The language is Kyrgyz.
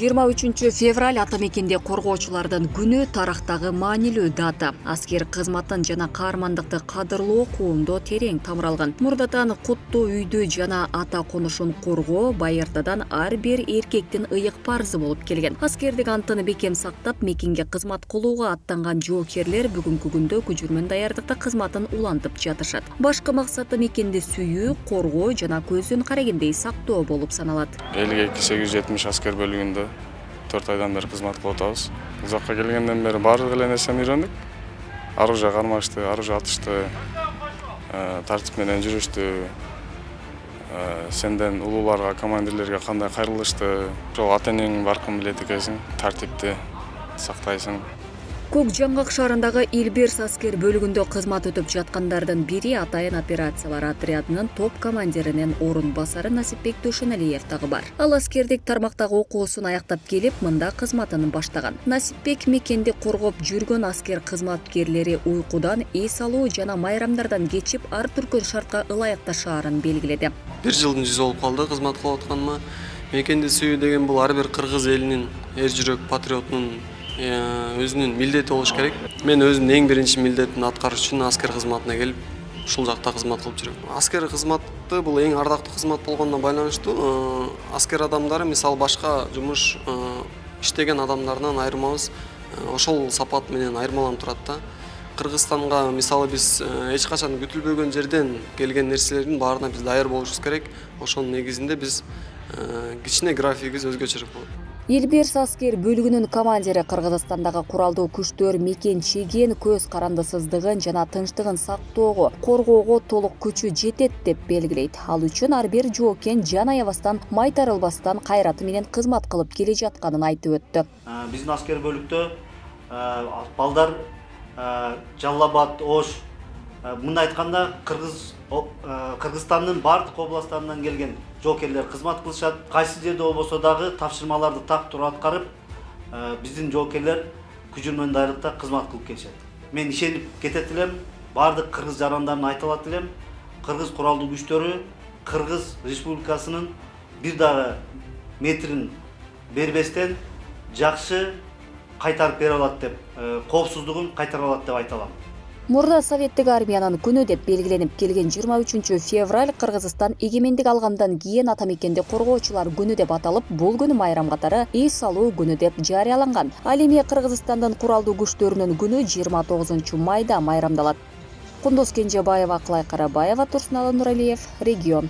23 февраль ата мекенде коргоочулардын күнү тарактагы маанилүү дата. Аскер кызматын жана каармандыкты кадырлоо коомдо терең тамыралган. Мурдатан куттуу үйдү жана ата конушун коргоо байыртадан ар бир эркектин ыйык парызы болуп келген. Аскердик антын бекем сактап мекенге кызмат кылууга аттанган жоокерлер бүгүнкү күндө күжүрмөн даярдыкта кызматын улантып жатышат. Башкы максаты мекенди сүйүү, коргоо жана көздүн карагендей сактоо болуп саналат. Элге 870 аскер бөлүгүндө 4 айдан бери кызмат кылып атабыз. Бул жакка келгенден бери баардык эле нерсени үйрөндүк. Оружие кармашты, оружие атышты, тартип менен жүрүштү. Сенден улууларга, командирлерге кандай кайрылышты. Ошол ата-энең баркын билет экенсиң, тартипти сактайсың. Көк Жаңгак шаарындагы Илберс аскер бөлүгүндө кызмат өтүп жаткандардын бири Атайын операциялар отрядынын топ командиринин орун басары Насипбек Төшөнәлиев дагы бар. Ал аскердик тармактагы окуусун аяктап келип, мында кызматын баштаган. Насипбек мекенди коргоп жүргөн аскер кызматкерлери уйкудан, эс алуу жана майрамдардан кечип, ар түркөн шартка ылайык жашаарын белгиледи. 1 жылдын жүзү болуп калды кызмат кылып атканыма. Мекенди сүйүү деген бул ар бир кыргыз элинин эр жүрөк патриотунун өзүнүн милдети болуш керек. Мен өзүмдүн эң биринчи милдетин аткарыш үчүн аскер кызматына келип, ушул жакта кызмат кылып жүрөм. Аскер кызматы бул эң ардактуу кызмат болгонуна байланыштуу. Аскер адамдары мисалы башка жумуш иштеген адамдардан айырмабыз. Ошол сапат менен айырмаланып турат да. Кыргызстанга мисалы биз эч качан күтүлбөгөн жерден келген нерселердин баарына биз даяр болушубуз керек. Ошонун негизинде биз кичине графигибиз өзгөчөрөөк болот. Илберс аскер бөлүгүнүн командири Кыргызстандагы куралдуу күчтөр мекенчиген көз карандысыздыгын жана тынчтыгын сактоого, коргоого толук күчү жетет деп белгилейт. Ал үчүн ар бир жоокен жан аябастан, майтарылбастан кайраты менен кызмат кылып келе жатканын айтып өттү. Биздин аскер бөлүктө балдар Жалал Абад, Ош, мындай айтканда Кыргызстандын бардык областтарынан келген жоокерлер кызмат кылышат. Кайсы жерде болбосо дагы тапшырмаларды так туруп аткарып, биздин жоокерлер күжүрмөн дайрыкта кызмат кылып келишет. Мен ишенип кетет элем, бардык кыргыз жарандарын айта алат элем. Кыргыз куралдуу күчтөрү Кыргыз Республикасынын бир дагы метрин бербестен жакшы кайтарып бере алат деп, коопсуздугун кайтара алат деп айта алам. Мурда советтик армиянын күнү деп белгиленип келген 23 февраль Кыргызстан эгемендик алгандан кийин ата мекенди коргоочулар күнү деп аталып, бул күнү майрам катары эс алуу күнү деп жарыяланган. Ал эми Кыргызстандын куралдуу күчтөрүнүн күнү 29 майда майрамдалат. Кундуз Кенжебаева, Акылай Карабаева, Турсуналы Нуралиев, Регион.